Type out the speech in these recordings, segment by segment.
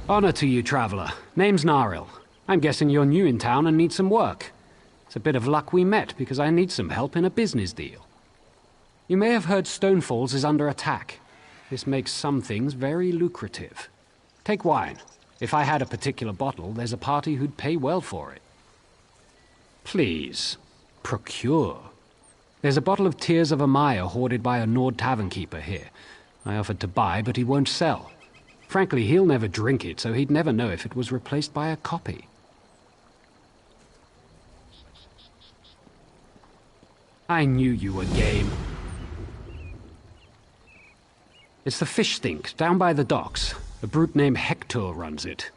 Honor to you, traveler. Name's Naril. I'm guessing you're new in town and need some work. It's a bit of luck we met, because I need some help in a business deal. You may have heard Stonefalls is under attack. This makes some things very lucrative. Take wine. If I had a particular bottle, there's a party who'd pay well for it. Please, procure. There's a bottle of Tears of Amaya hoarded by a Nord tavern keeper here. I offered to buy, but he won't sell. Frankly, he'll never drink it, so he'd never know if it was replaced by a copy. I knew you were game. It's the fish stink, down by the docks. A brute named Hector runs it.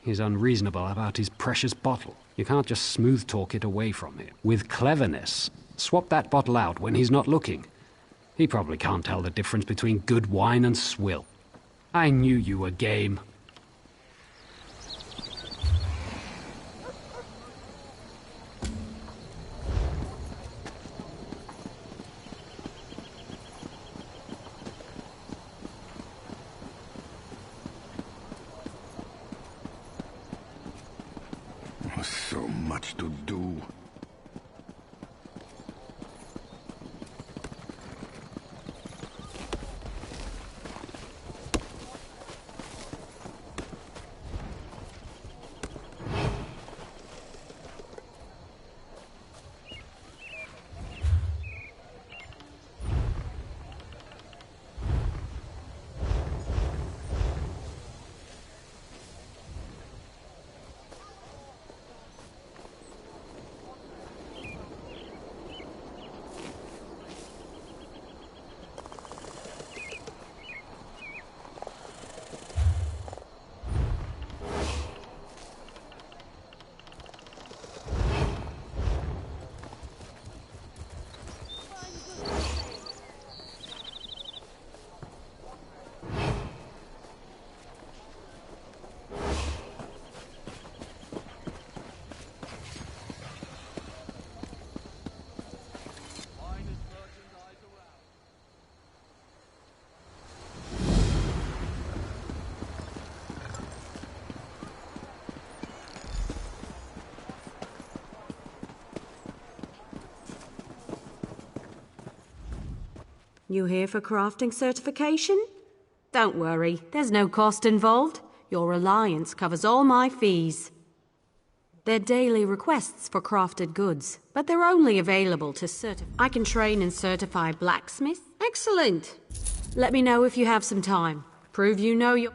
He's unreasonable about his precious bottle. You can't just smooth talk it away from him. With cleverness, swap that bottle out when he's not looking. He probably can't tell the difference between good wine and swill. I knew you were game. So much to do. You here for crafting certification? Don't worry, there's no cost involved. Your alliance covers all my fees. They're daily requests for crafted goods, but they're only available to certify. I can train and certify blacksmiths. Excellent! Let me know if you have some time. Prove you know your...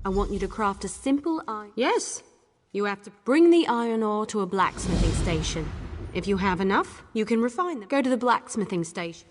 I want you to craft a simple iron... Yes! You have to bring the iron ore to a blacksmithing station. If you have enough, you can refine them. Go to the blacksmithing station.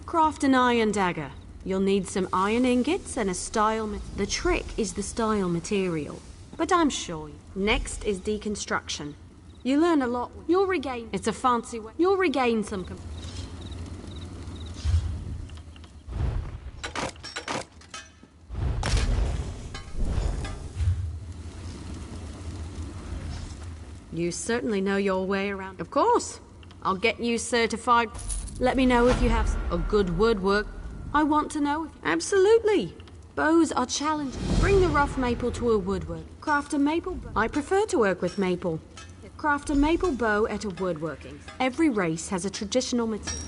Craft an iron dagger. You'll need some iron ingots and a the trick is the style material, but I'm sure Next is deconstruction. You learn a lot. You'll regain... It's a fancy way. You'll regain some... You certainly know your way around. Of course. I'll get you certified. Let me know if you have a good woodwork. I want to know. Absolutely. Bows are challenging. Bring the rough maple to a woodwork. Craft a maple bow. I prefer to work with maple. Craft a maple bow at a woodworking. Every race has a traditional material.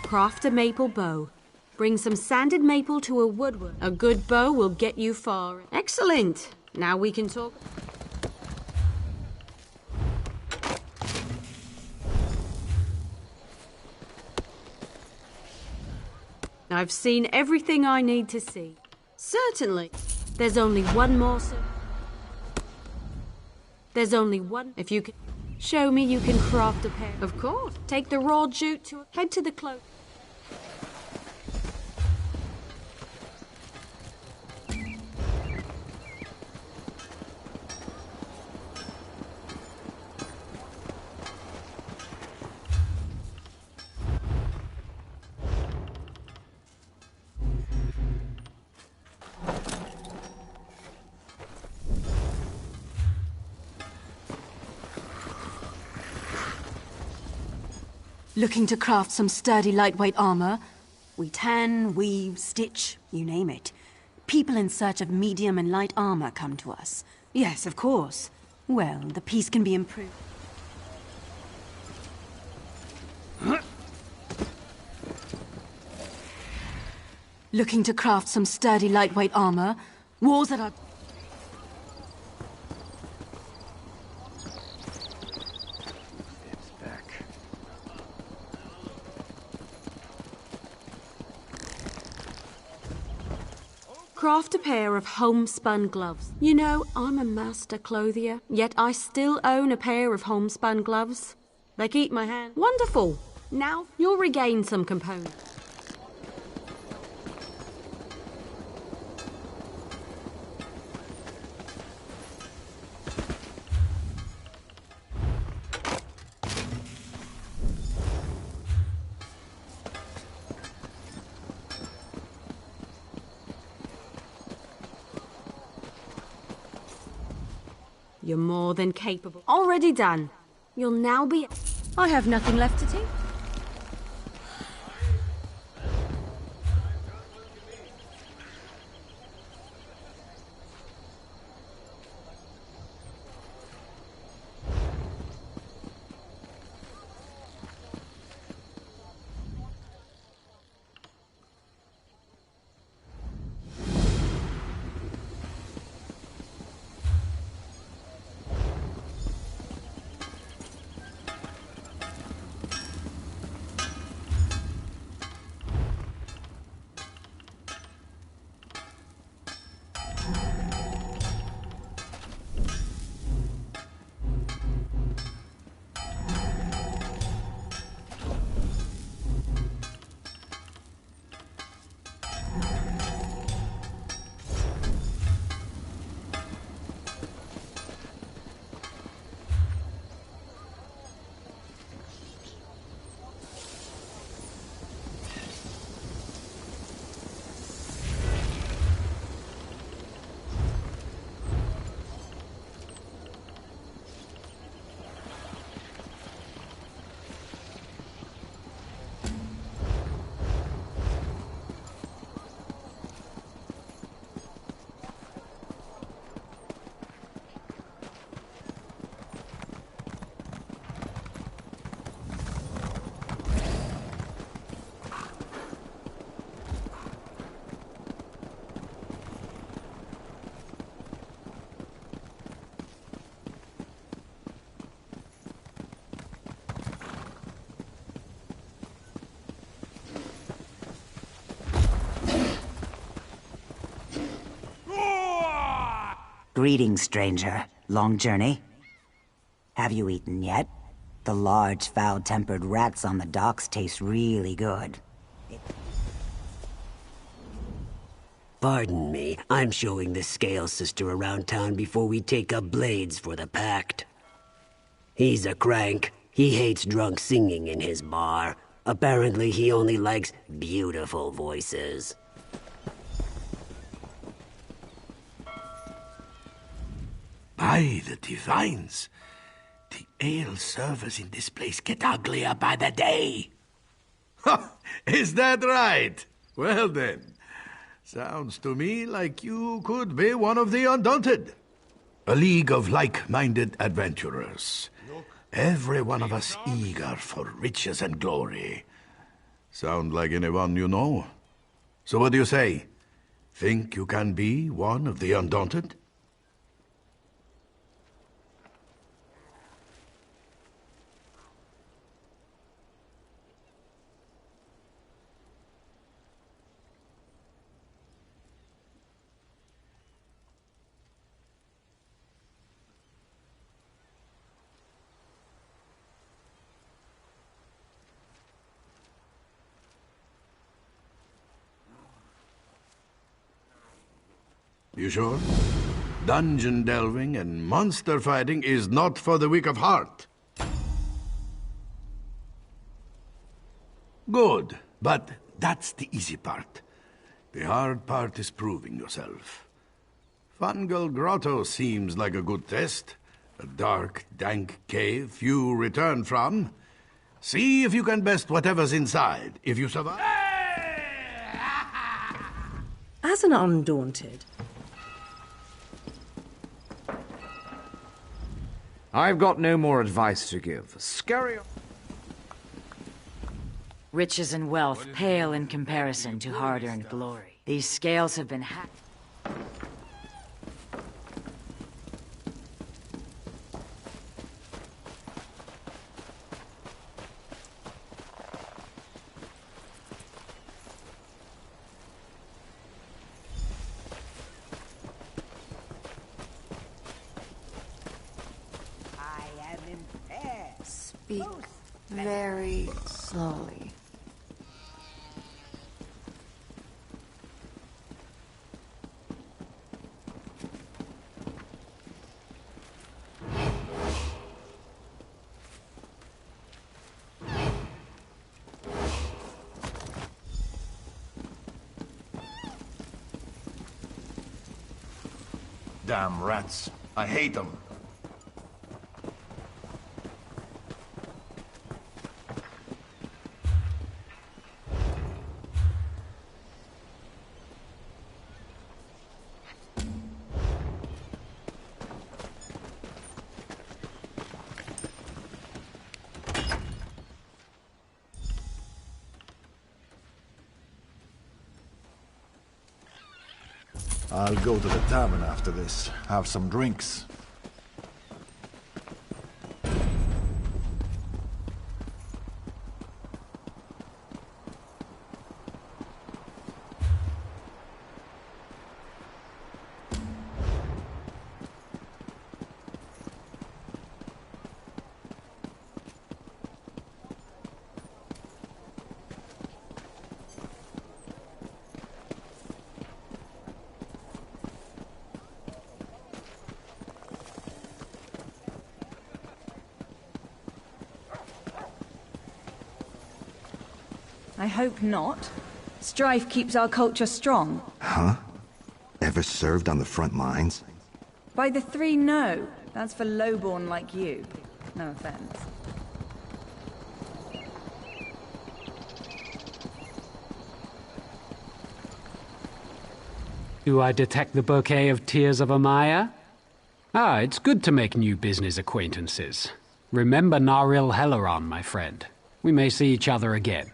Craft a maple bow. Bring some sanded maple to a woodwork. A good bow will get you far. Excellent! Now we can talk. I've seen everything I need to see. Certainly. There's only one more, sir. There's only one. If you can show me you can craft a pair. Of course. Take the raw jute to head to the cloak. Looking to craft some sturdy lightweight armor? We tan, weave, stitch, you name it. People in search of medium and light armor come to us. Yes, of course. Well, the piece can be improved. Looking to craft some sturdy lightweight armor? Walls that are... Craft a pair of homespun gloves. You know, I'm a master clothier, yet I still own a pair of homespun gloves. They keep my hand. Wonderful! Now you'll regain some components. You're more than capable. Already done. You'll now be... I have nothing left to take. Greetings, stranger. Long journey? Have you eaten yet? The large, foul-tempered rats on the docks taste really good. Pardon me, I'm showing the Scale Sister around town before we take up blades for the Pact. He's a crank. He hates drunk singing in his bar. Apparently he only likes beautiful voices. By the divines, the ale servers in this place get uglier by the day. Ha! Is that right? Well then, sounds to me like you could be one of the Undaunted. A league of like-minded adventurers. Every one of us eager for riches and glory. Sound like anyone you know? So what do you say? Think you can be one of the Undaunted? You sure? Dungeon delving and monster fighting is not for the weak of heart. Good, but that's the easy part. The hard part is proving yourself. Fungal Grotto seems like a good test. A dark, dank cave few return from. See if you can best whatever's inside. If you survive... As an Undaunted, I've got no more advice to give. Scary. Riches and wealth pale in comparison to hard-earned glory. These scales have been hacked. Speak very slowly. Damn rats. I hate them. I'll go to the tavern after this, have some drinks. I hope not. Strife keeps our culture strong. Huh? Ever served on the front lines? By the three, no. That's for lowborn like you. No offense. Do I detect the bouquet of tears of Amaya? Ah, it's good to make new business acquaintances. Remember Naril Helleron, my friend. We may see each other again.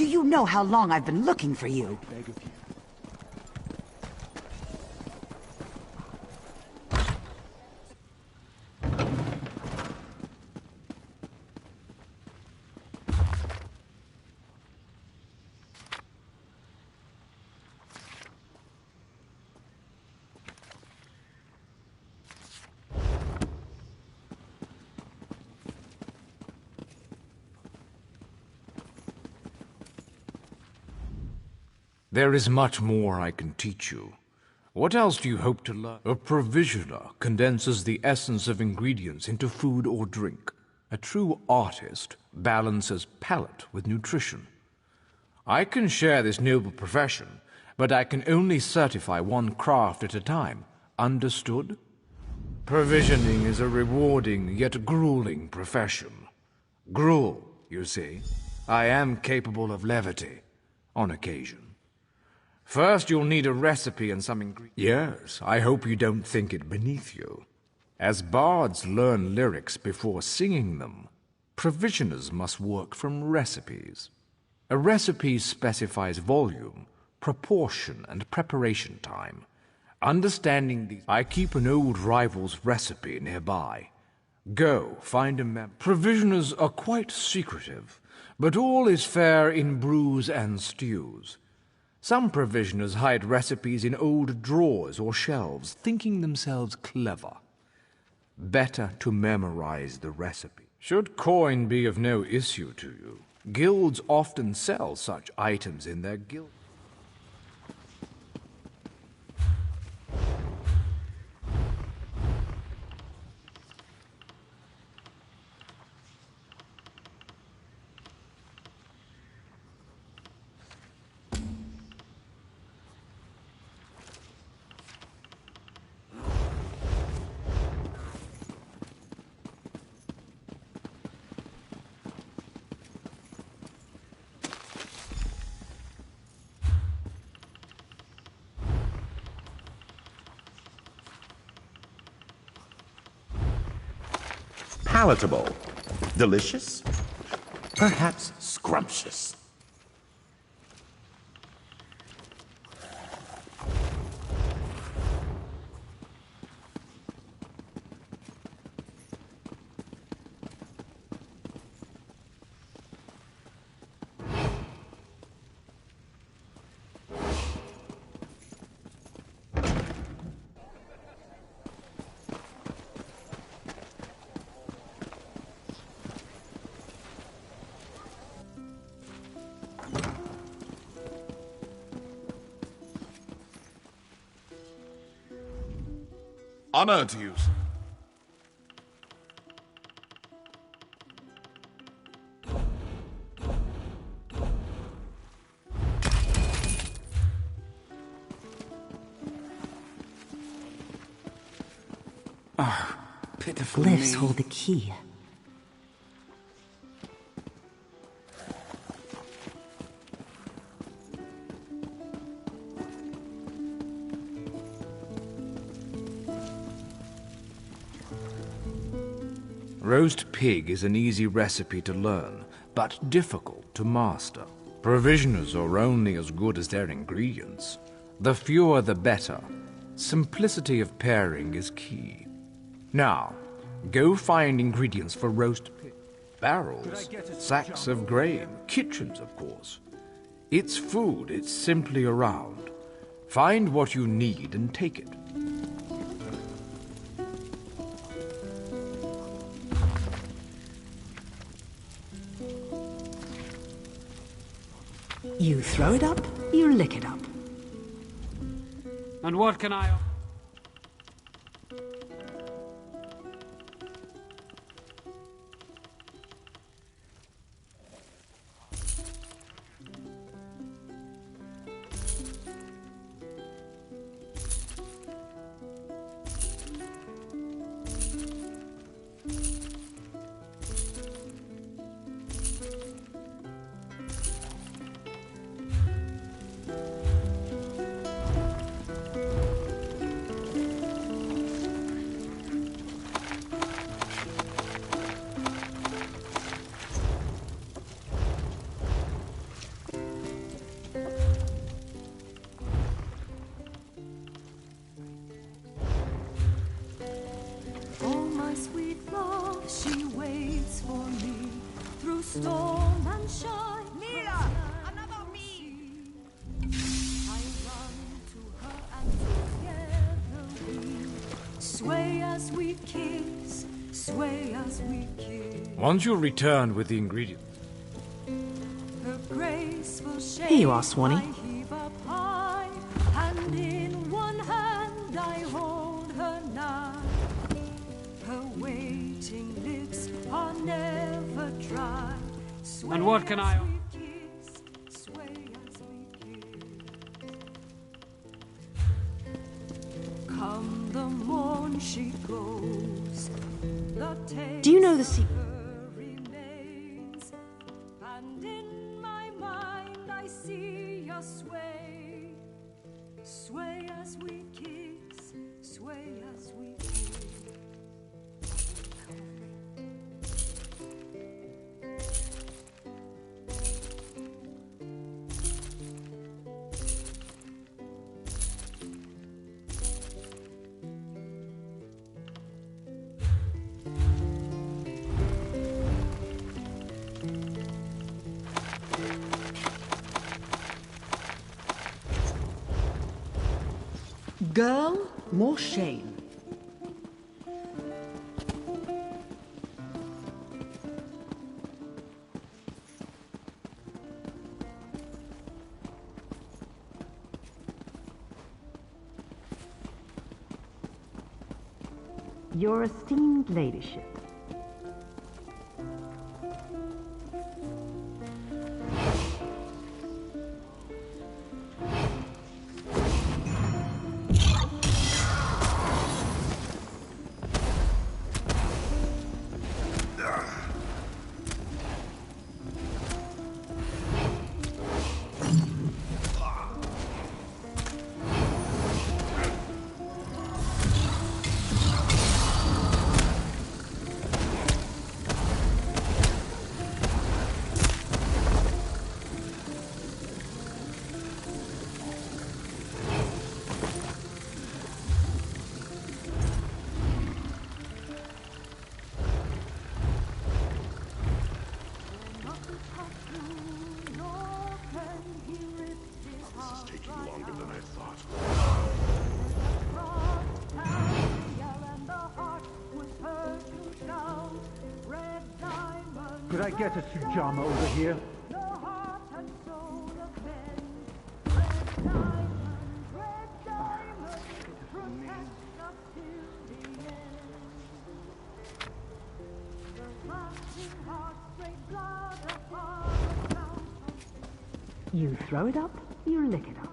Do you know how long I've been looking for you? There is much more I can teach you. What else do you hope to learn? A provisioner condenses the essence of ingredients into food or drink. A true artist balances palate with nutrition. I can share this noble profession, but I can only certify one craft at a time. Understood? Provisioning is a rewarding yet grueling profession. Gruel, you see. I am capable of levity, on occasion. First, you'll need a recipe and some ingredients. Yes, I hope you don't think it beneath you. As bards learn lyrics before singing them, provisioners must work from recipes. A recipe specifies volume, proportion, and preparation time. Understanding these, I keep an old rival's recipe nearby. Go, find a Provisioners are quite secretive, but all is fair in brews and stews. Some provisioners hide recipes in old drawers or shelves, thinking themselves clever. Better to memorize the recipe. Should coin be of no issue to you, guilds often sell such items in their guild. Palatable. Delicious. Perhaps scrumptious. Honor to you, sir. Pitiful Glyphs hold the key. Roast pig is an easy recipe to learn, but difficult to master. Provisioners are only as good as their ingredients. The fewer the better. Simplicity of pairing is key. Now, go find ingredients for roast pig. Barrels, sacks of grain, kitchens, of course. It's food, it's simply around. Find what you need and take it. You throw it up, you lick it up. And what can I... storm and shine. Mira, another me. I run to her and together we sway as we kiss, sway as we kiss. Once you return with the ingredients. Her graceful shape. Here you are, Swanee. I heave up high, and in one hand I hold her nigh. Her waiting lips are never dry. And what can I... Come the morn she goes. Do you know the secret? Remains, and in my mind I see her sway, sway as we kiss, sway as we kiss. Girl, more shame. Your esteemed ladyship. Could I get a sujama over here? You throw it up, you lick it up.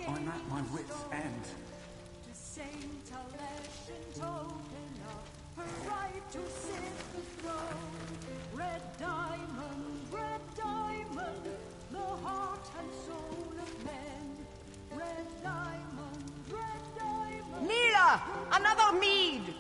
I'm at my wit's end. Red diamond, the heart and soul of men. Red diamond. Mira, another mead.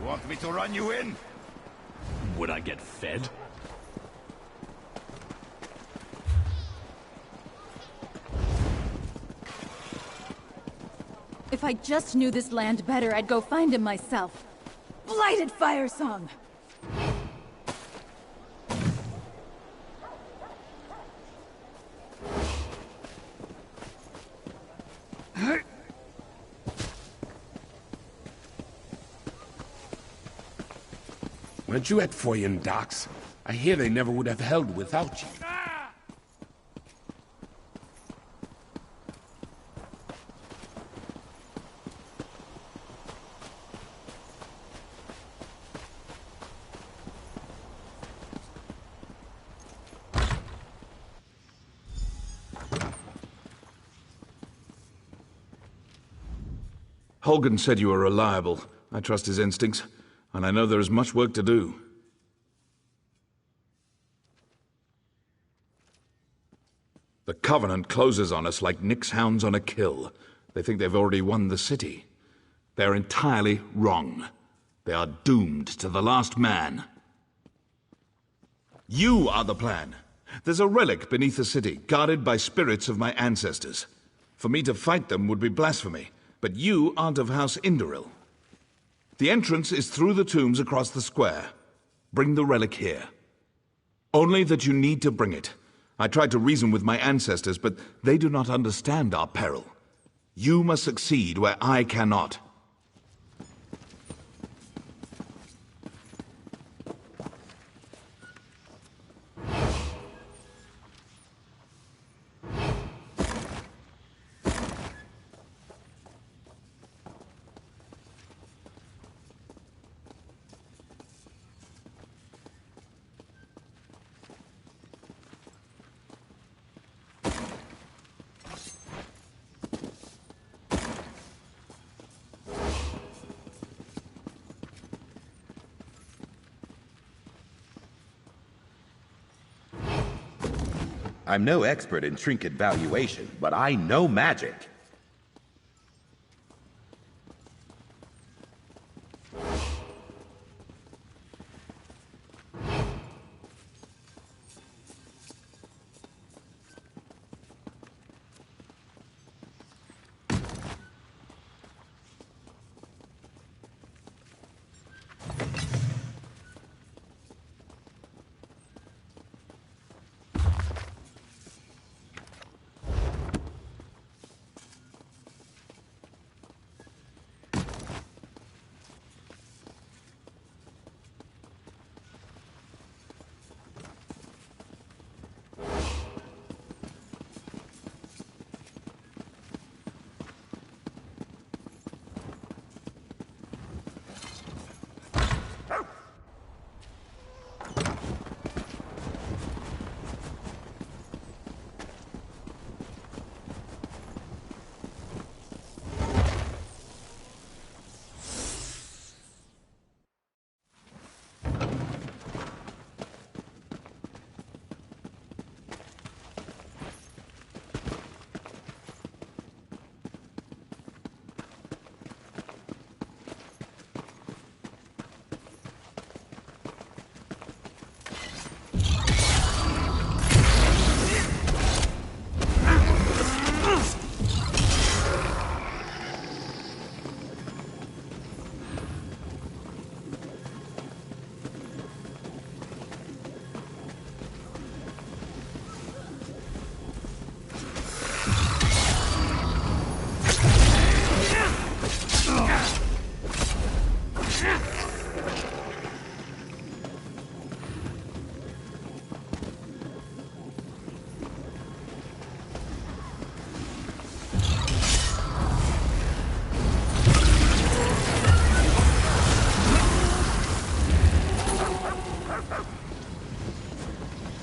Want me to run you in? Would I get fed? If I just knew this land better, I'd go find him myself. Blighted Fire Song! Weren't you at Foyen docks? I hear they never would have held without you. Holgen said you were reliable. I trust his instincts, and I know there is much work to do. The Covenant closes on us like Nick's hounds on a kill. They think they've already won the city. They're entirely wrong. They are doomed to the last man. You are the plan. There's a relic beneath the city, guarded by spirits of my ancestors. For me to fight them would be blasphemy, but you aren't of House Indoril. The entrance is through the tombs across the square. Bring the relic here. Only that you need to bring it. I tried to reason with my ancestors, but they do not understand our peril. You must succeed where I cannot. I'm no expert in trinket valuation, but I know magic.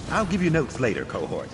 I'll give you notes later, cohort.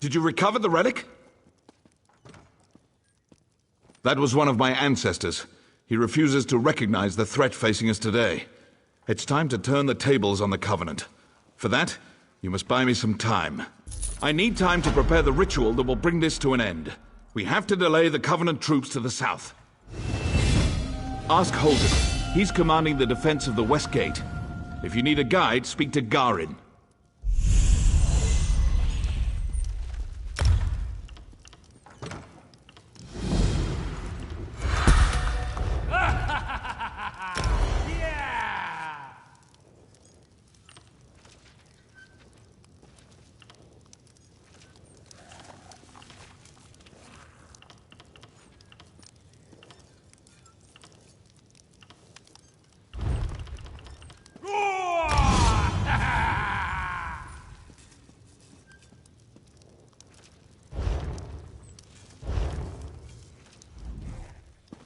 Did you recover the relic? That was one of my ancestors. He refuses to recognize the threat facing us today. It's time to turn the tables on the Covenant. For that, you must buy me some time. I need time to prepare the ritual that will bring this to an end. We have to delay the Covenant troops to the south. Ask Holden. He's commanding the defense of the West Gate. If you need a guide, speak to Garin.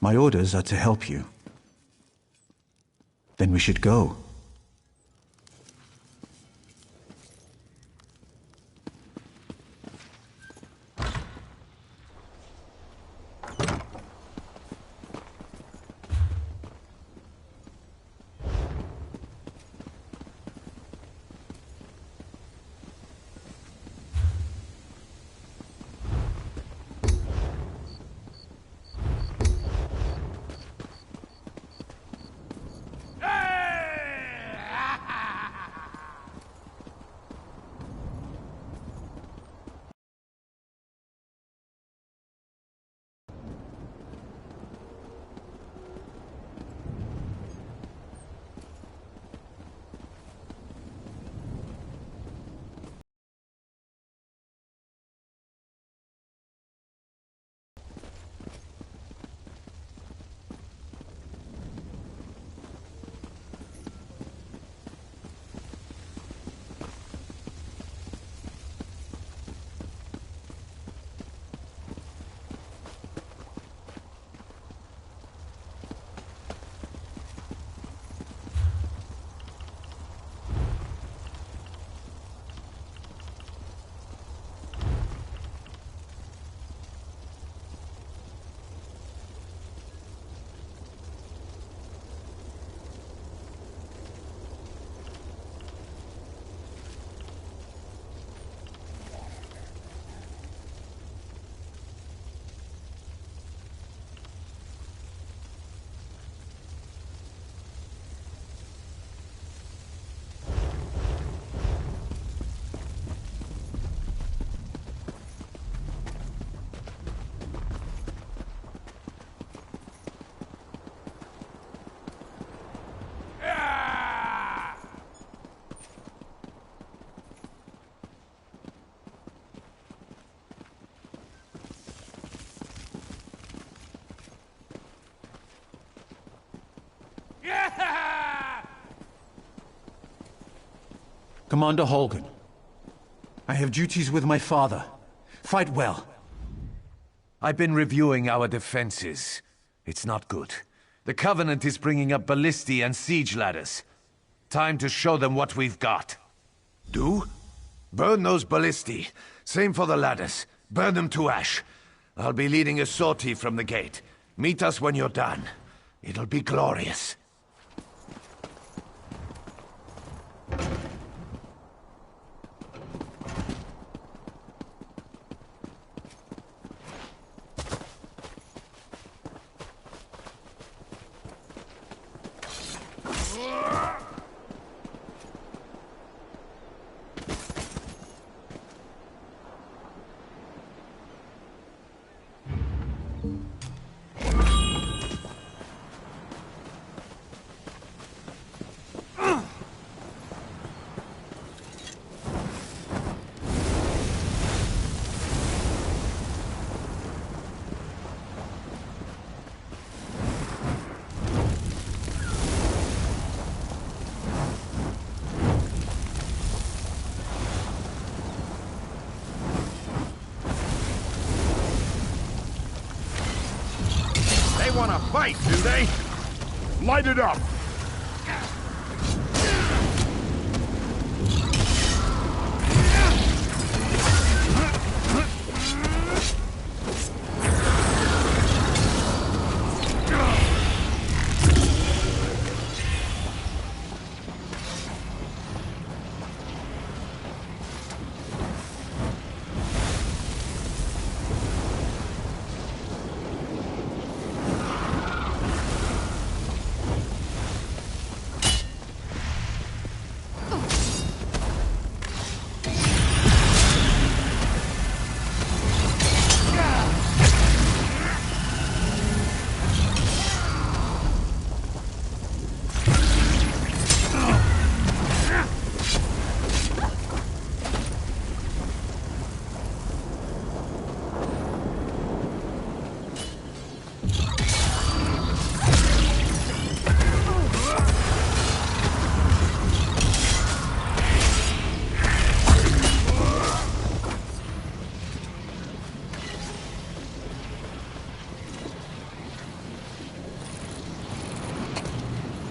My orders are to help you. Then we should go. Commander Holgan, I have duties with my father. Fight well. I've been reviewing our defenses. It's not good. The Covenant is bringing up ballistae and siege ladders. Time to show them what we've got. Do? Burn those ballistae. Same for the ladders. Burn them to ash. I'll be leading a sortie from the gate. Meet us when you're done. It'll be glorious. Want to fight, do they? Light it up!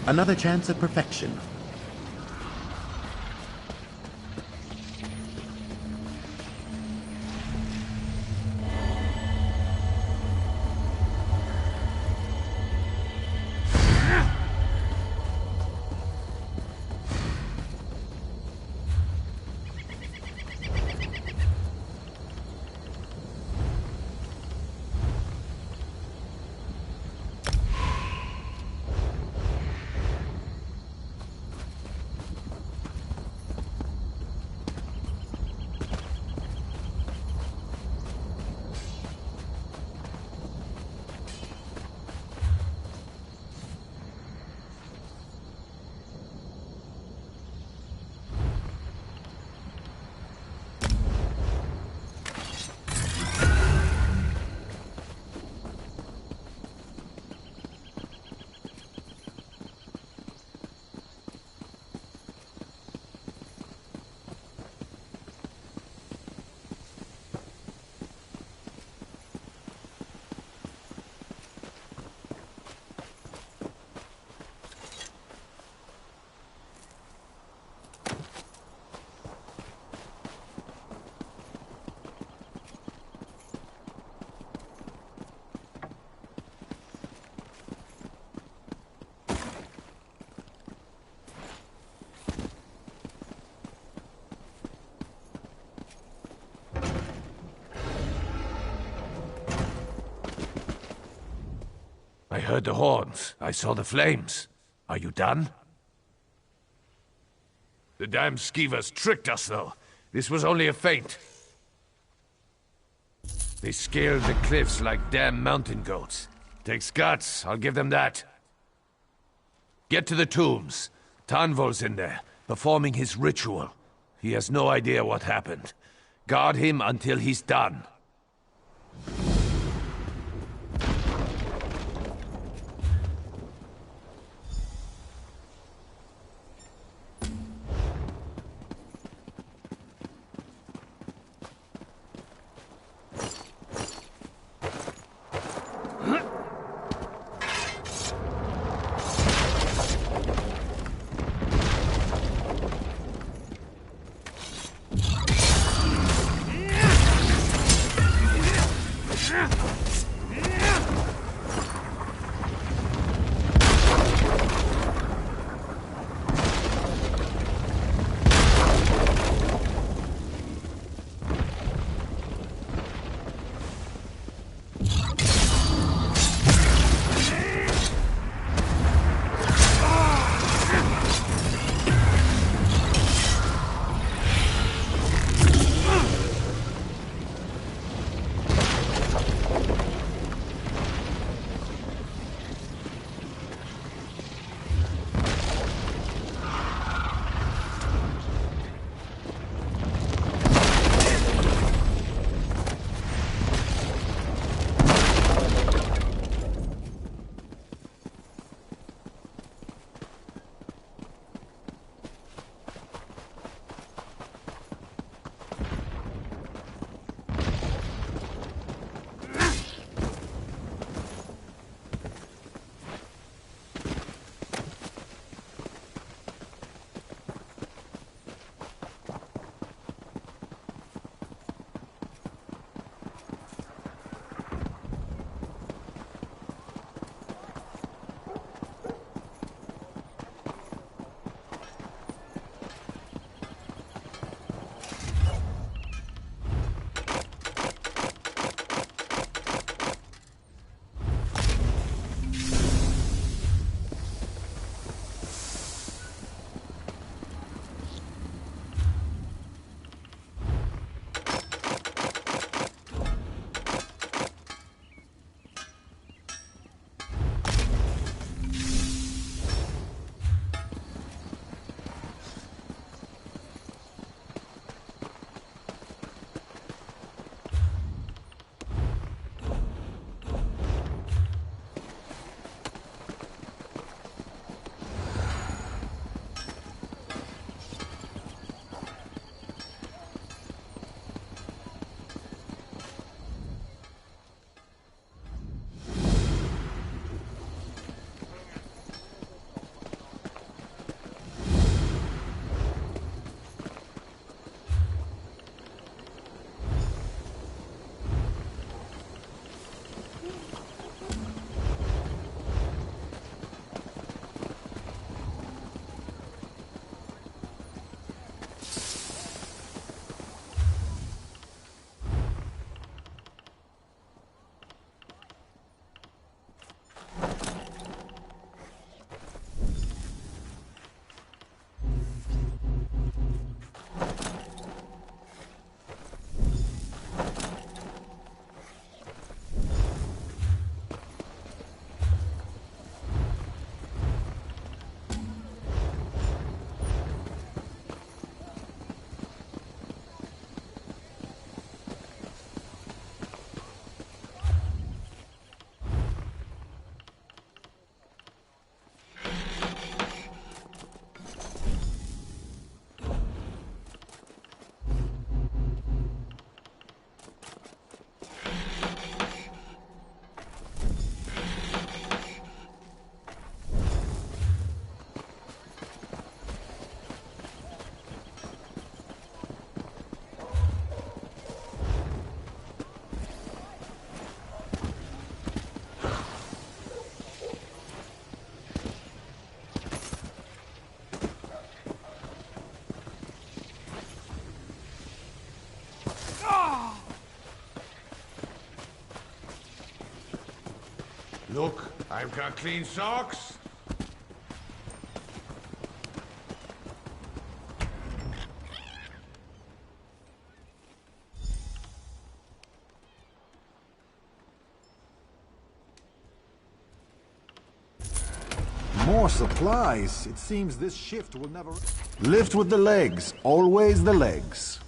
Another chance at perfection. I heard the horns. I saw the flames. Are you done? The damn skeevers tricked us, though. This was only a feint. They scaled the cliffs like damn mountain goats. Takes guts, I'll give them that. Get to the tombs. Tanvol's in there, performing his ritual. He has no idea what happened. Guard him until he's done. Look, I've got clean socks. More supplies. It seems this shift will never... Lift with the legs. Always the legs.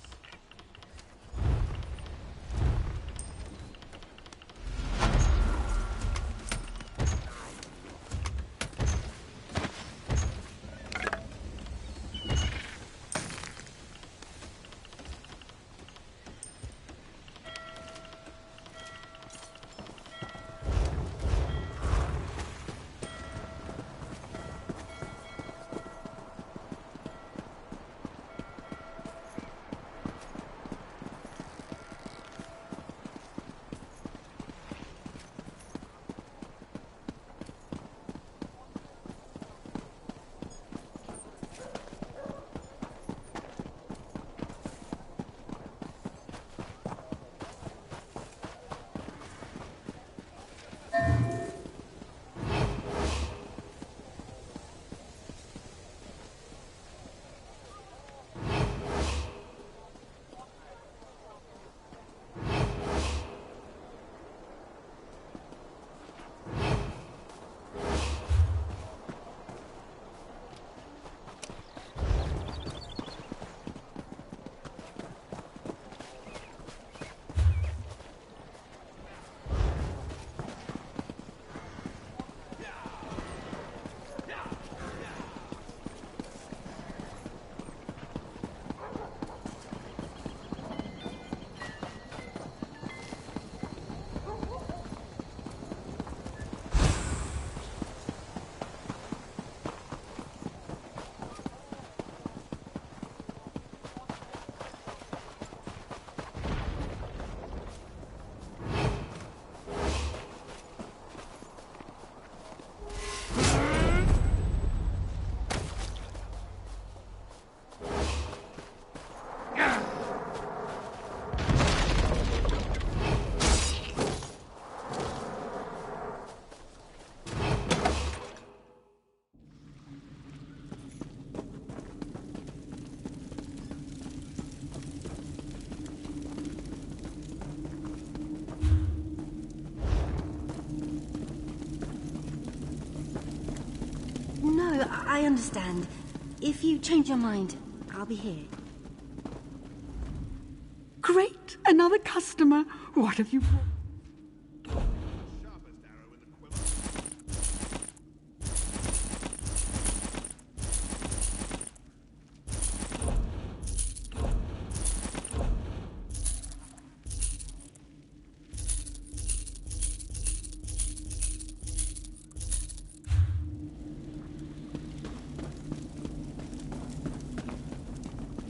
I understand. If you change your mind, I'll be here. Great! Another customer. What have you brought?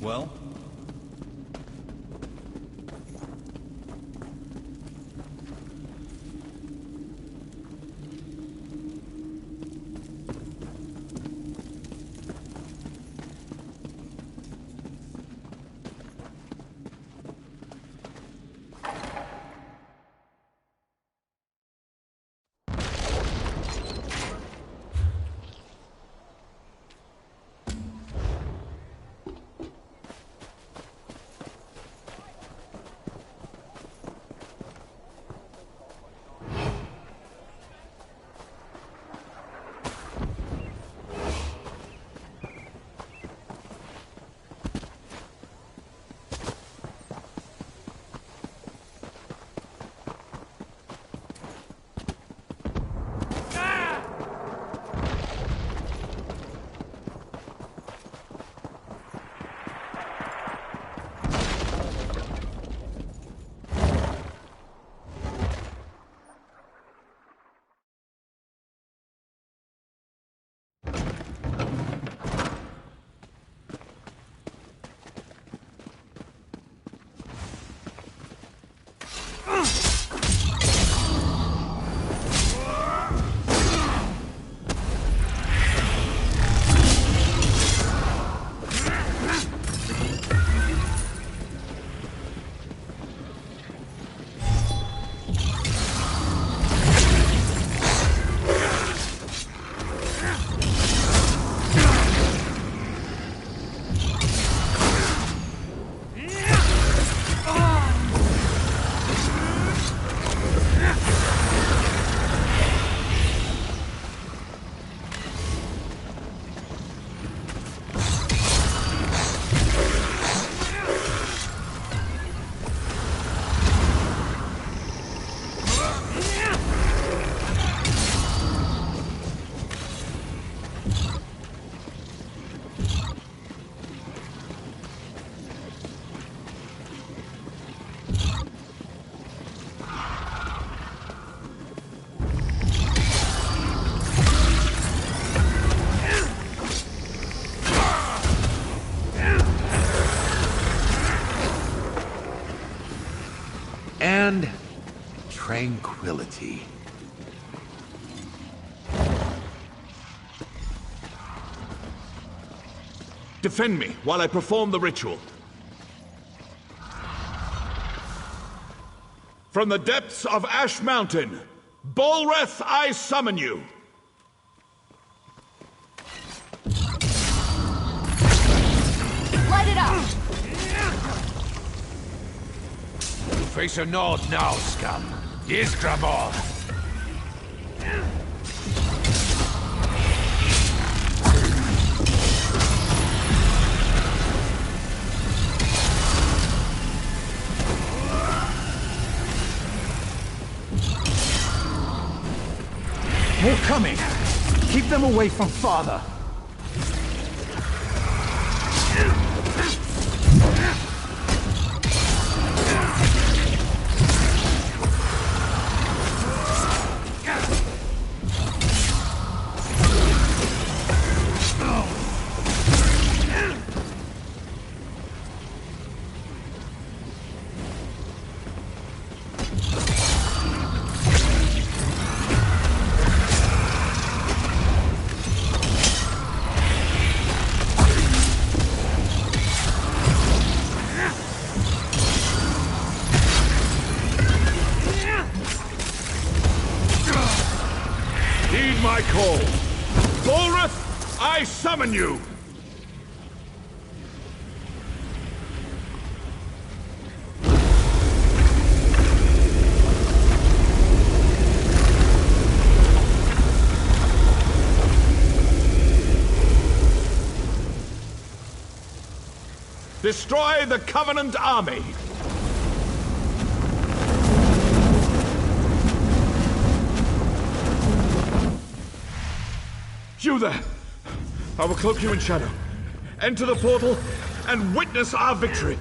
Well? tranquility. Defend me while I perform the ritual. From the depths of Ash Mountain, Bolreth, I summon you! Light it up! You face a nod now, scum. Here's Grabor. More coming! Keep them away from Father! Heed my call. Bolreth, I summon you! Destroy the Covenant army! You there! I will cloak you in shadow. Enter the portal and witness our victory!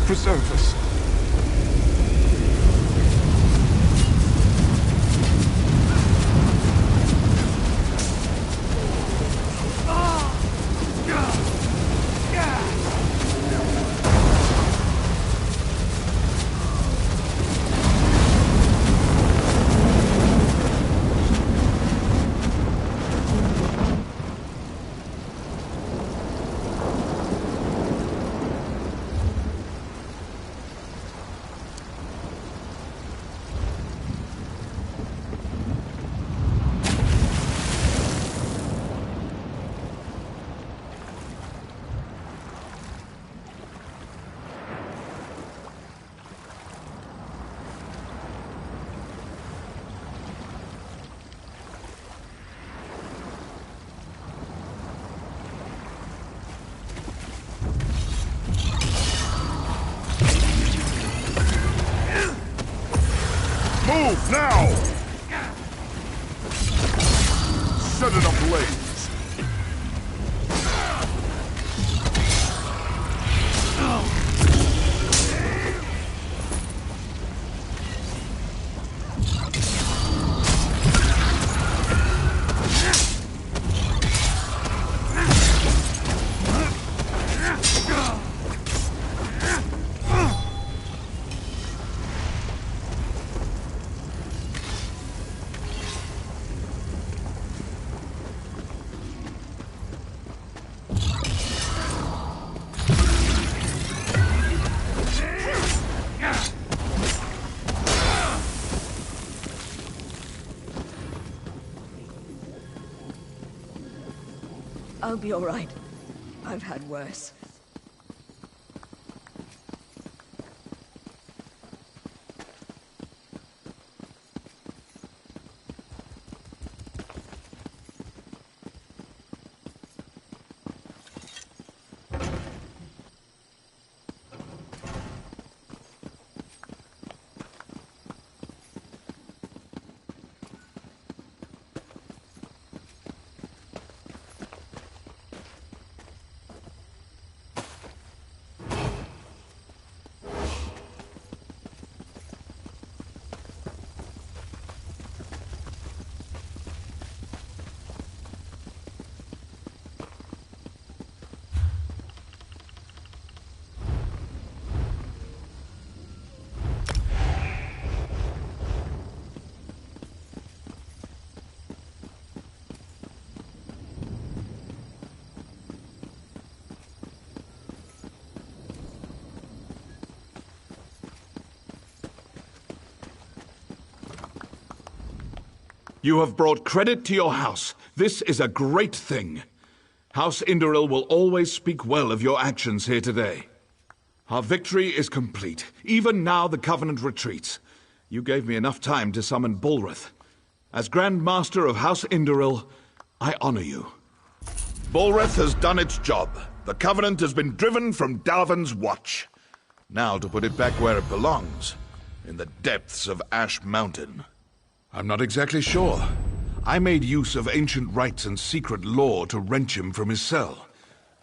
preserve us. Move now! Set it ablaze! I'll be all right. I've had worse. You have brought credit to your house. This is a great thing. House Indoril will always speak well of your actions here today. Our victory is complete. Even now the Covenant retreats. You gave me enough time to summon Bulrath. As Grand Master of House Indoril, I honor you. Bulrath has done its job. The Covenant has been driven from Dalvin's watch. Now to put it back where it belongs, in the depths of Ash Mountain. I'm not exactly sure. I made use of ancient rites and secret lore to wrench him from his cell.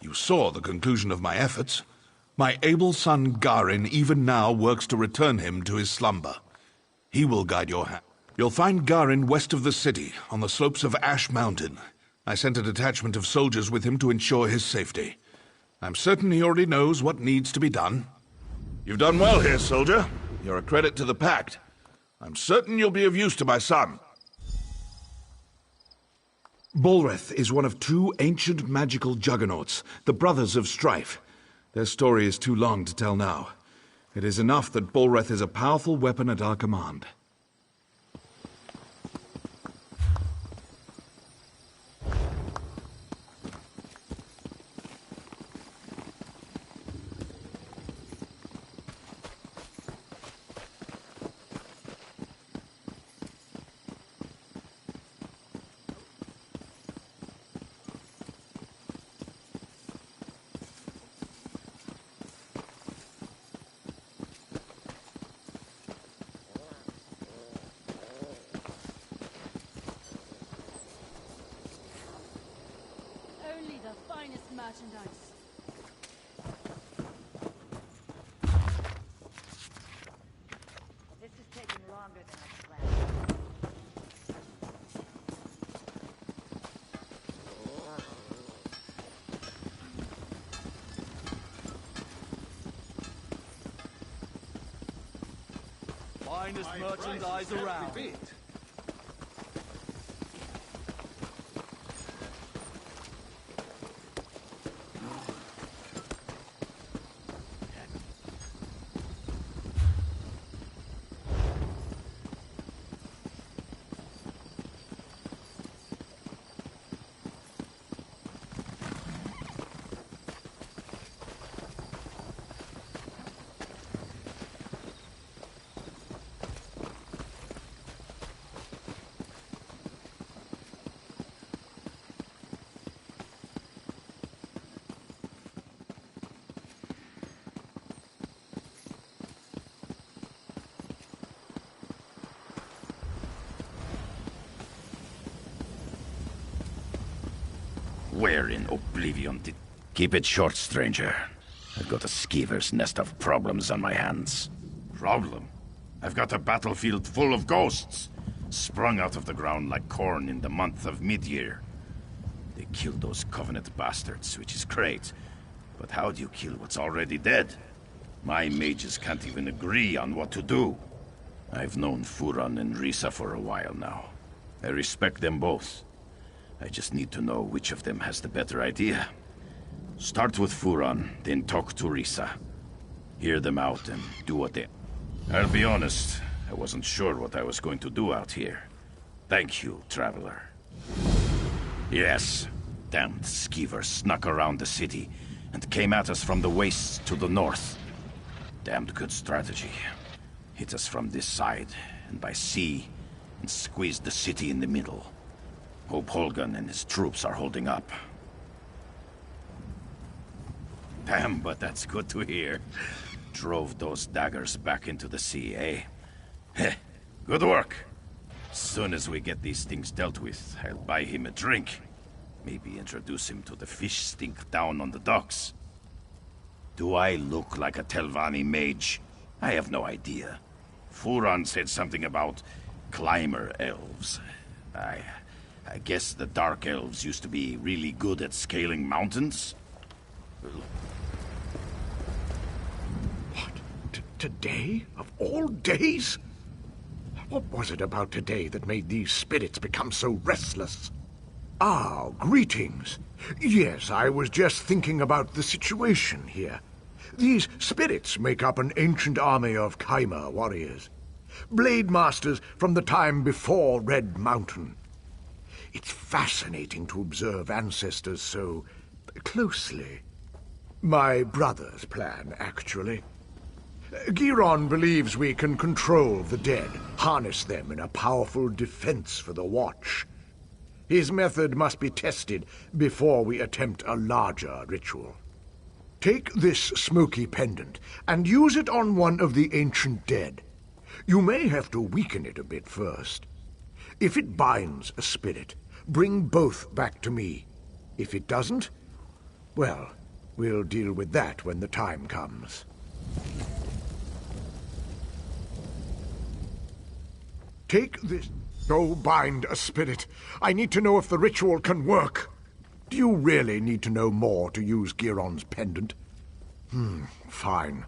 You saw the conclusion of my efforts. My able son Garin even now works to return him to his slumber. He will guide your hand. You'll find Garin west of the city, on the slopes of Ash Mountain. I sent a detachment of soldiers with him to ensure his safety. I'm certain he already knows what needs to be done. You've done well here, soldier. You're a credit to the Pact. I'm certain you'll be of use to my son. Bulrath is one of two ancient magical juggernauts, the Brothers of Strife. Their story is too long to tell now. It is enough that Bulrath is a powerful weapon at our command. Only the finest merchandise. Finest merchandise around. Where in oblivion did... Keep it short, stranger. I've got a skeever's nest of problems on my hands. Problem? I've got a battlefield full of ghosts, sprung out of the ground like corn in the month of mid-year. They killed those Covenant bastards, which is great. But how do you kill what's already dead? My mages can't even agree on what to do. I've known Furon and Risa for a while now. I respect them both. I just need to know which of them has the better idea. Start with Furon, then talk to Risa. Hear them out and do what they... I'll be honest, I wasn't sure what I was going to do out here. Thank you, Traveler. Yes, damned skeever snuck around the city and came at us from the wastes to the north. Damned good strategy. Hit us from this side and by sea and squeezed the city in the middle. Hope Holgan and his troops are holding up. Damn, but that's good to hear. Drove those daggers back into the sea, eh? Heh, good work. As soon as we get these things dealt with, I'll buy him a drink. Maybe introduce him to the fish stink down on the docks. Do I look like a Telvanni mage? I have no idea. Furon said something about climber elves. I guess the Dark Elves used to be really good at scaling mountains? What? Today? Of all days? What was it about today that made these spirits become so restless? Ah, greetings. Yes, I was just thinking about the situation here. These spirits make up an ancient army of Kaima warriors. Blade masters from the time before Red Mountain. It's fascinating to observe ancestors so closely. My brother's plan, actually. Giron believes we can control the dead, harness them in a powerful defense for the Watch. His method must be tested before we attempt a larger ritual. Take this smoky pendant and use it on one of the ancient dead. You may have to weaken it a bit first. If it binds a spirit, bring both back to me. If it doesn't, well, we'll deal with that when the time comes. Take this... Go bind a spirit. I need to know if the ritual can work. Do you really need to know more to use Giron's pendant? Fine.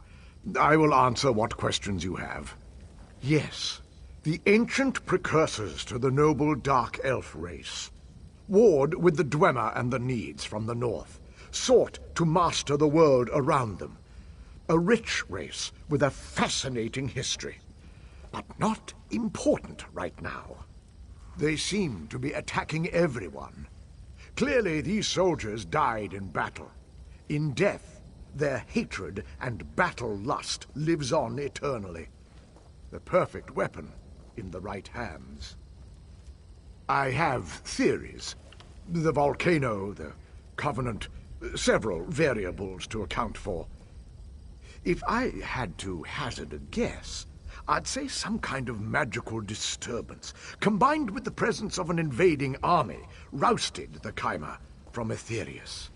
I will answer what questions you have. Yes, the ancient precursors to the noble Dark Elf race. Warred with the Dwemer and the Needs from the north, sought to master the world around them. A rich race with a fascinating history, but not important right now. They seem to be attacking everyone. Clearly, these soldiers died in battle. In death, their hatred and battle lust lives on eternally. The perfect weapon in the right hands. I have theories. The volcano, the Covenant, several variables to account for. If I had to hazard a guess, I'd say some kind of magical disturbance, combined with the presence of an invading army, rousted the Kaima from Aetherius.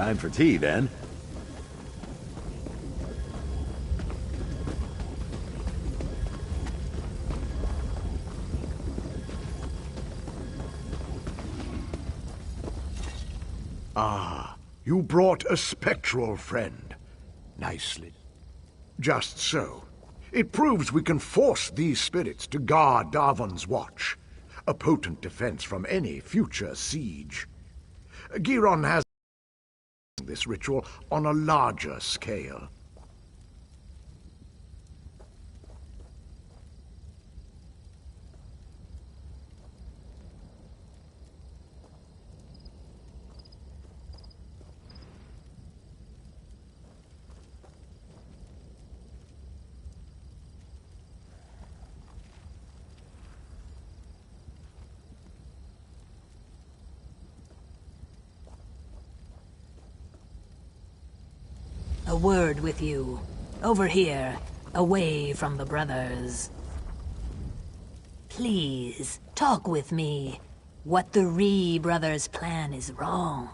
Time for tea, then. Ah, you brought a spectral friend. Nicely. Just so. It proves we can force these spirits to guard Darvan's watch, a potent defense from any future siege. Giron has this ritual on a larger scale. A word with you. Over here, away from the brothers. Please, talk with me. What the Ree brothers plan is wrong.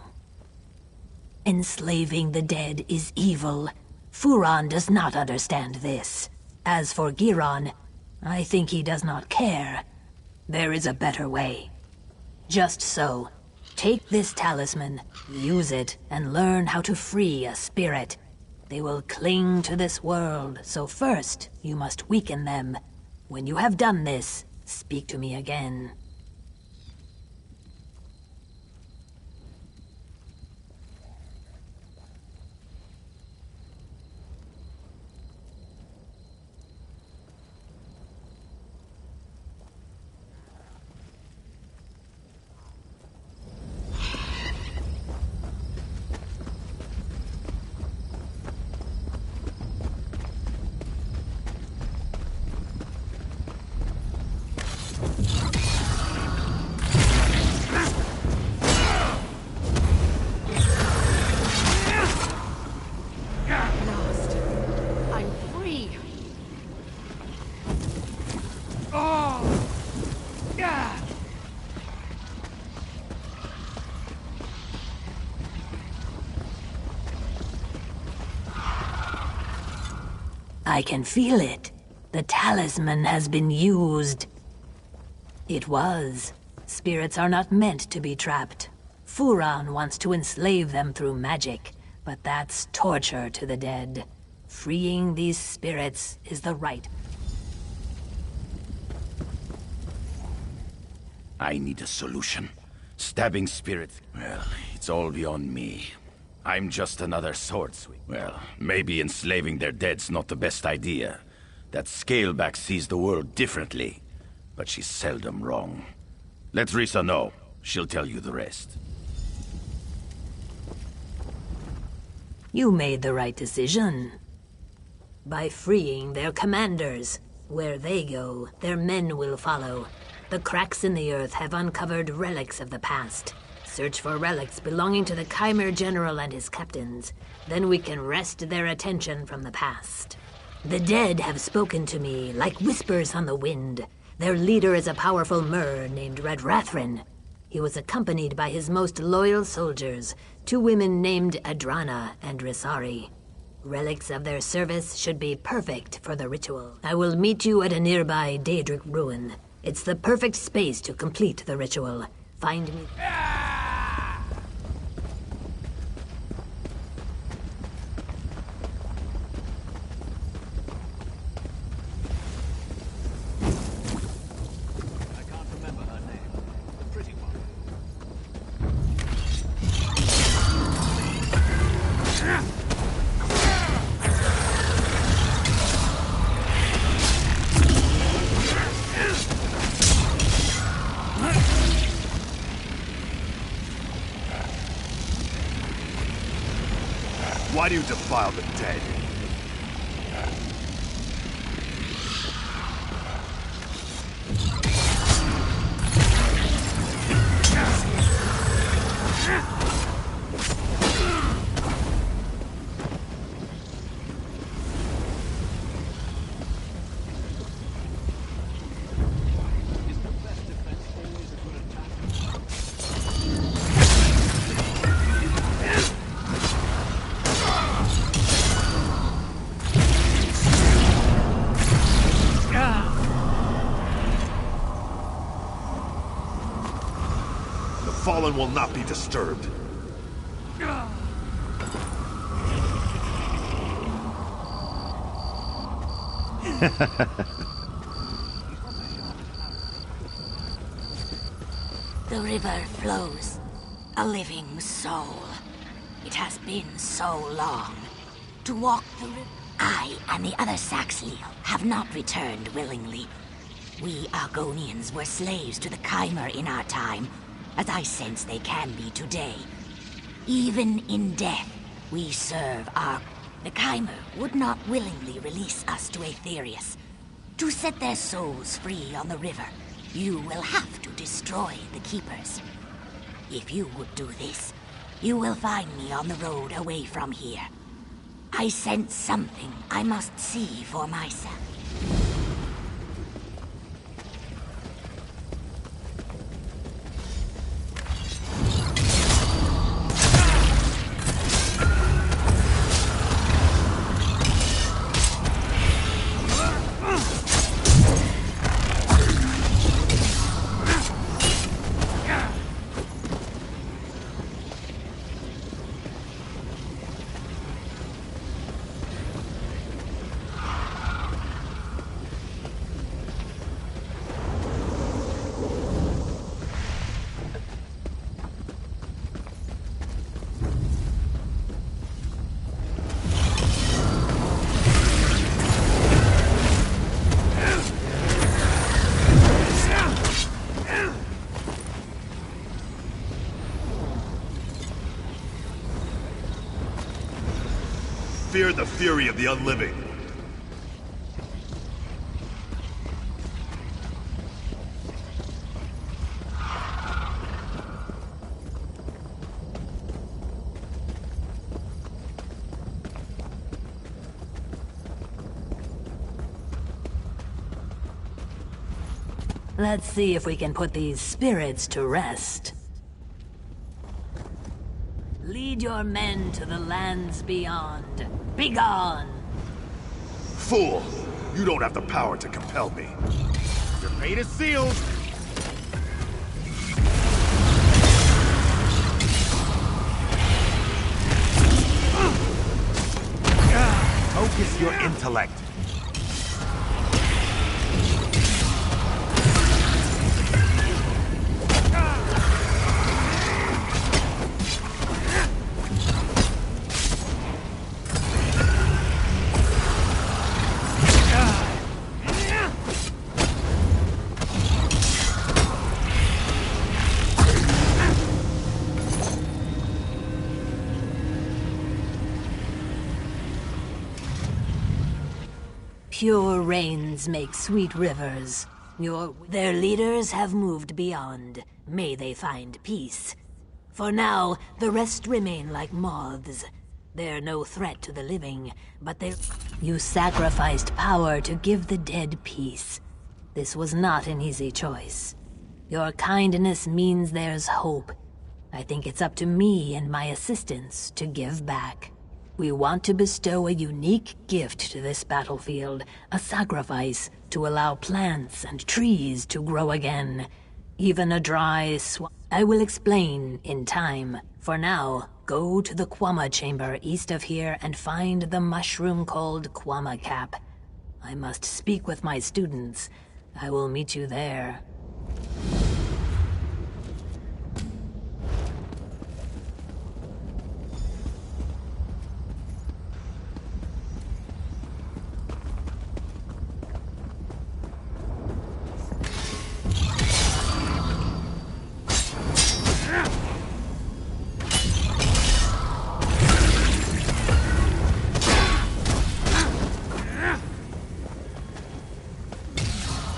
Enslaving the dead is evil. Furon does not understand this. As for Giron, I think he does not care. There is a better way. Just so. Take this talisman, use it, and learn how to free a spirit. They will cling to this world, so first you must weaken them. When you have done this, speak to me again. I can feel it. The talisman has been used. It was. Spirits are not meant to be trapped. Furon wants to enslave them through magic, but that's torture to the dead. Freeing these spirits is the right. I need a solution. Stabbing spirits, well, it's all beyond me. I'm just another sword sweep. Well, maybe enslaving their dead's not the best idea. That Scaleback sees the world differently, but she's seldom wrong. Let Risa know. She'll tell you the rest. You made the right decision. By freeing their commanders. Where they go, their men will follow. The cracks in the earth have uncovered relics of the past. Search for relics belonging to the Chimera General and his captains. Then we can wrest their attention from the past. The dead have spoken to me like whispers on the wind. Their leader is a powerful Mer named Red Rathrin. He was accompanied by his most loyal soldiers, 2 women named Adrana and Risari. Relics of their service should be perfect for the ritual. I will meet you at a nearby Daedric ruin. It's the perfect space to complete the ritual. Find me... Why do you defile the dead? fallen will not be disturbed. The river flows, a living soul. It has been so long. To walk the river, I and the other Saxleel have not returned willingly. We Argonians were slaves to the Chimer in our time, as I sense they can be today. Even in death, we serve our... The Chimer would not willingly release us to Aetherius. To set their souls free on the river, you will have to destroy the Keepers. If you would do this, you will find me on the road away from here. I sense something I must see for myself. Fear the fury of the unliving. Let's see if we can put these spirits to rest. Lead your men to the lands beyond. Begone! Fool! You don't have the power to compel me. Your fate is sealed! Focus your intellect. Pure rains make sweet rivers. Their leaders have moved beyond. May they find peace. For now, the rest remain like moths. They're no threat to the living, but You sacrificed power to give the dead peace. This was not an easy choice. Your kindness means there's hope. I think it's up to me and my assistants to give back. We want to bestow a unique gift to this battlefield, a sacrifice to allow plants and trees to grow again. Even a dry I will explain in time. For now, go to the Quama chamber east of here and find the mushroom called Quama Cap. I must speak with my students. I will meet you there.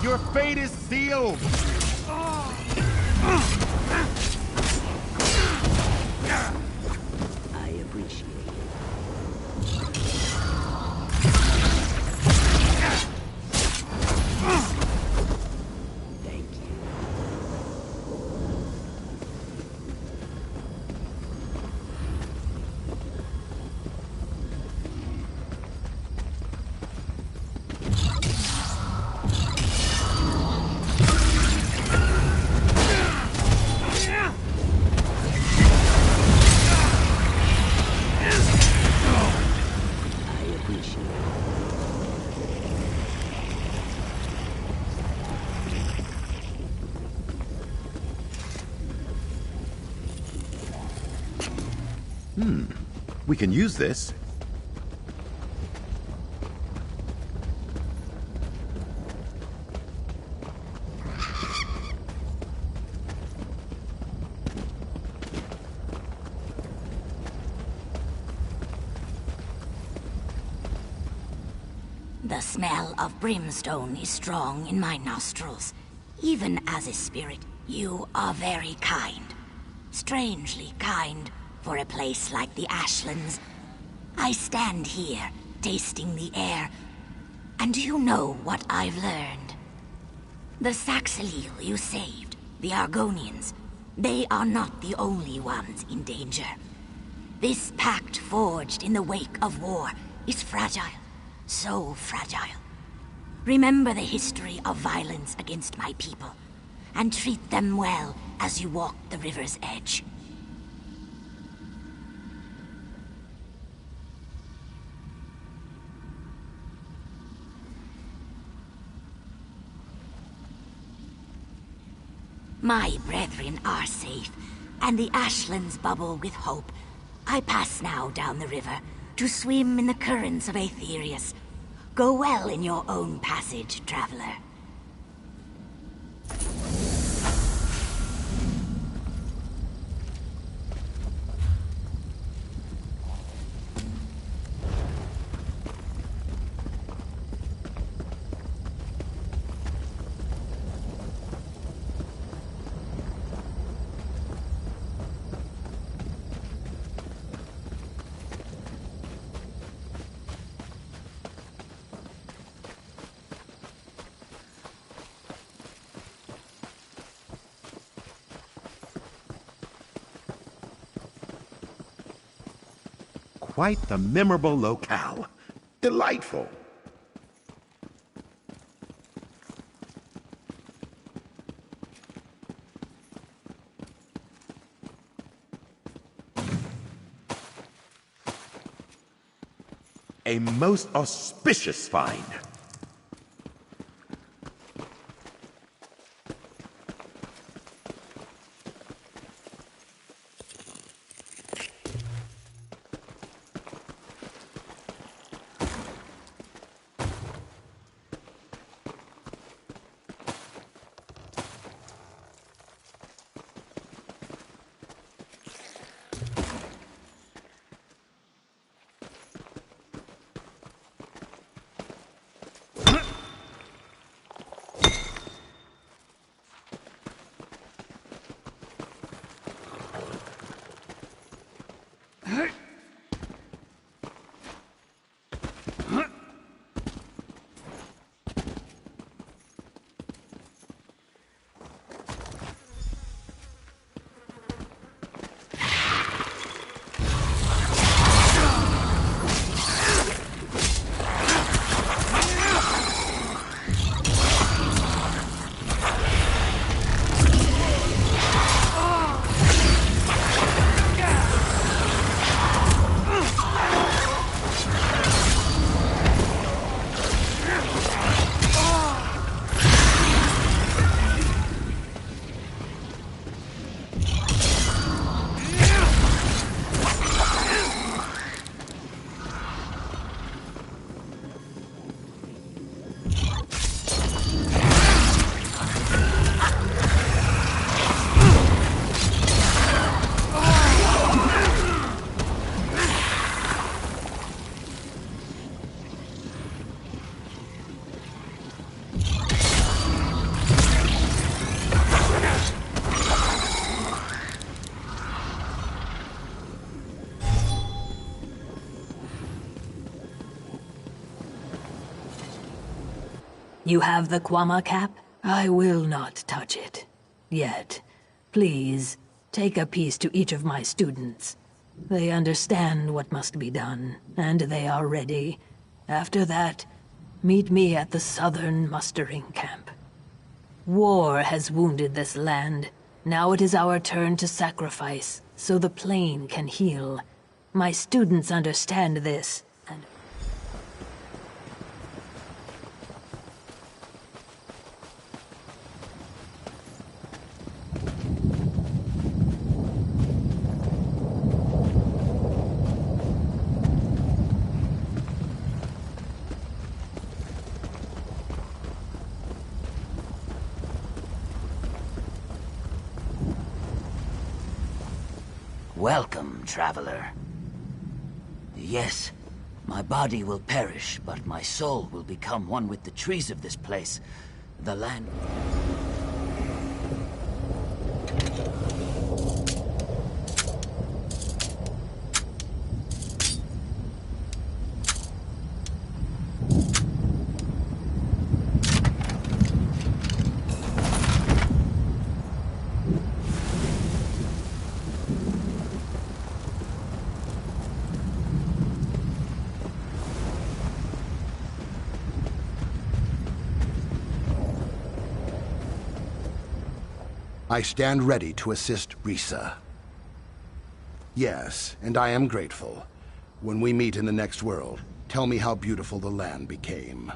Your fate is sealed! I appreciate it. Thank you. We can use this. The smell of brimstone is strong in my nostrils. Even as a spirit, you are very kind. Strangely kind for a place like the Ashlands. I stand here, tasting the air, and do you know what I've learned? The Saxilil you saved, the Argonians, they are not the only ones in danger. This pact forged in the wake of war is fragile. So fragile. Remember the history of violence against my people, and treat them well as you walk the river's edge. My brethren are safe, and the Ashlands bubble with hope. I pass now down the river, to swim in the currents of Aetherius. Go well in your own passage, traveler. Quite the memorable locale. Delightful. A most auspicious find. You have the Kwama cap? I will not touch it. Yet. Please, take a piece to each of my students. They understand what must be done, and they are ready. After that, meet me at the southern mustering camp. War has wounded this land. Now it is our turn to sacrifice, so the plain can heal. My students understand this, and... Welcome, traveler. Yes, my body will perish, but my soul will become one with the trees of this place, the land. I stand ready to assist Risa. Yes, and I am grateful. When we meet in the next world, tell me how beautiful the land became.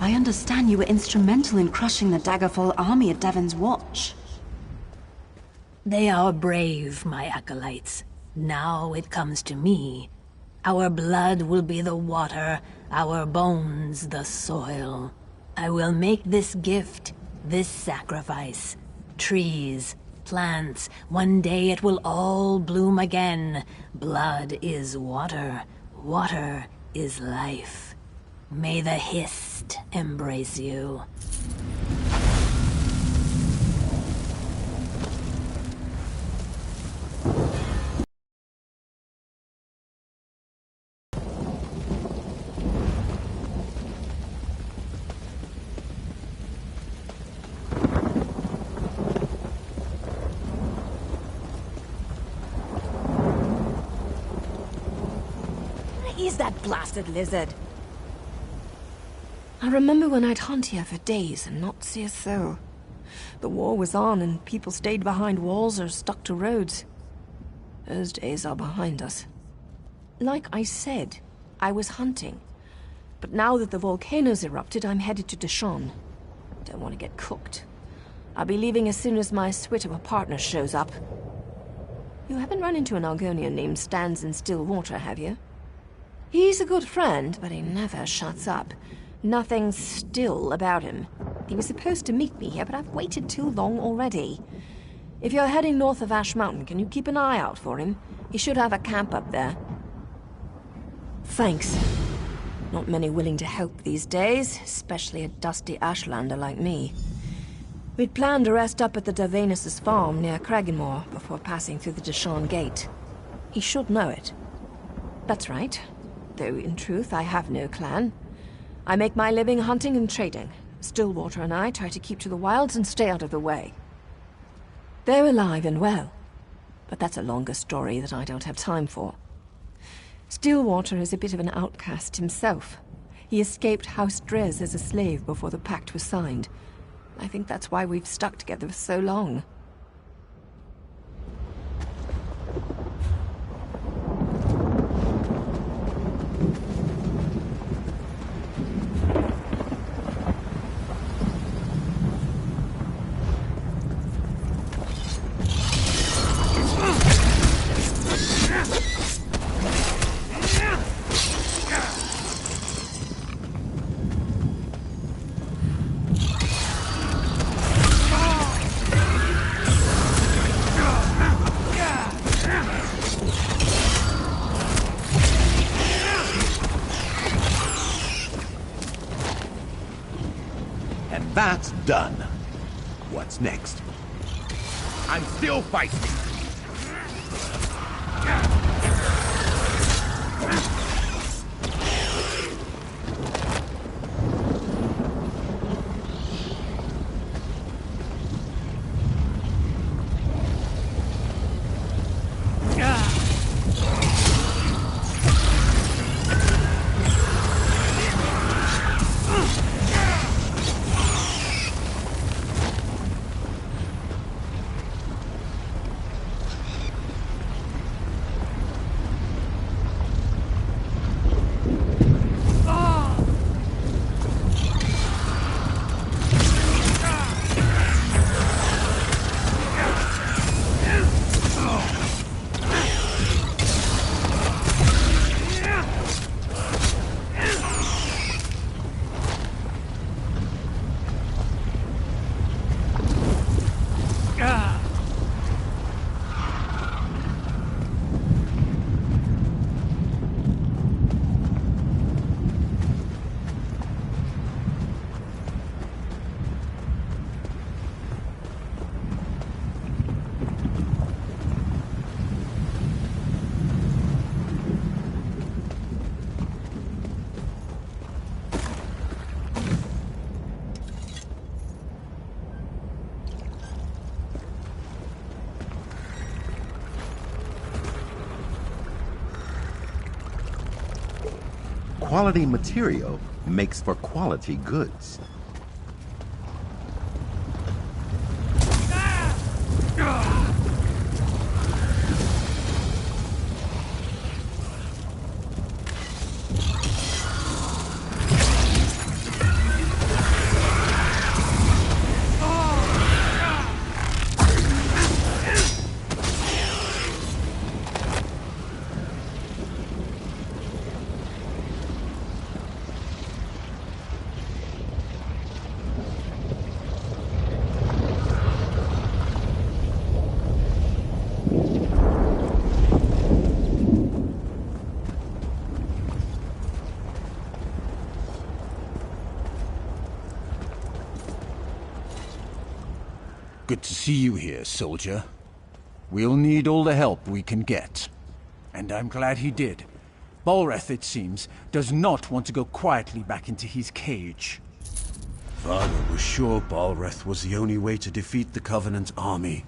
I understand you were instrumental in crushing the Daggerfall army at Davon's Watch. They are brave, my acolytes. Now it comes to me. Our blood will be the water, our bones the soil. I will make this gift, this sacrifice. Trees, plants, one day it will all bloom again. Blood is water, water is life. May the Hist embrace you. He's that blasted lizard. I remember when I'd hunt here for days and not see a soul. The war was on and people stayed behind walls or stuck to roads. Those days are behind us. Like I said, I was hunting. But now that the volcano's erupted, I'm headed to Dachshund. Don't want to get cooked. I'll be leaving as soon as my suite of a partner shows up. You haven't run into an Argonian named Stands in Stillwater, have you? He's a good friend, but he never shuts up. Nothing still about him. He was supposed to meet me here, but I've waited too long already. If you're heading north of Ash Mountain, can you keep an eye out for him? He should have a camp up there. Thanks. Not many willing to help these days, especially a dusty Ashlander like me. We'd planned to rest up at the Davanus' farm near Cragganmore before passing through the Dachshund Gate. He should know it. That's right. Though in truth, I have no clan. I make my living hunting and trading. Stillwater and I try to keep to the wilds and stay out of the way. They're alive and well, but that's a longer story that I don't have time for. Stillwater is a bit of an outcast himself. He escaped House Drez as a slave before the pact was signed. I think that's why we've stuck together for so long. That's done. What's next? I'm still fighting. quality material makes for quality goods. Good to see you here, soldier. We'll need all the help we can get. And I'm glad he did. Balreth, it seems, does not want to go quietly back into his cage. Father was sure Balreth was the only way to defeat the Covenant army.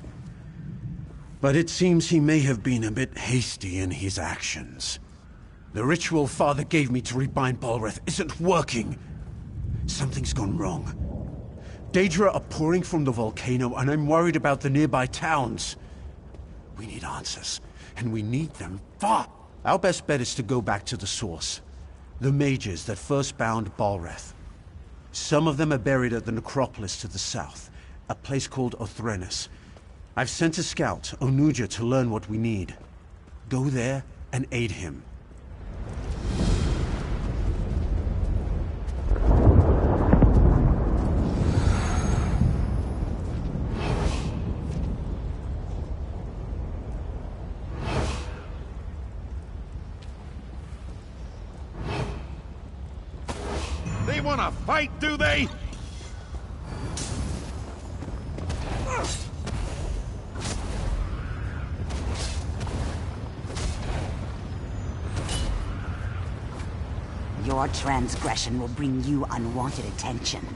But it seems he may have been a bit hasty in his actions. The ritual Father gave me to rebind Balreth isn't working. Something's gone wrong. Daedra are pouring from the volcano, and I'm worried about the nearby towns. We need answers, and we need them fast. Our best bet is to go back to the source. The mages that first bound Balreth. Some of them are buried at the necropolis to the south, a place called Othrenus. I've sent a scout, Onuja, to learn what we need. Go there and aid him. They want to fight, do they? Your transgression will bring you unwanted attention.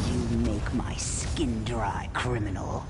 You make my skin dry, criminal.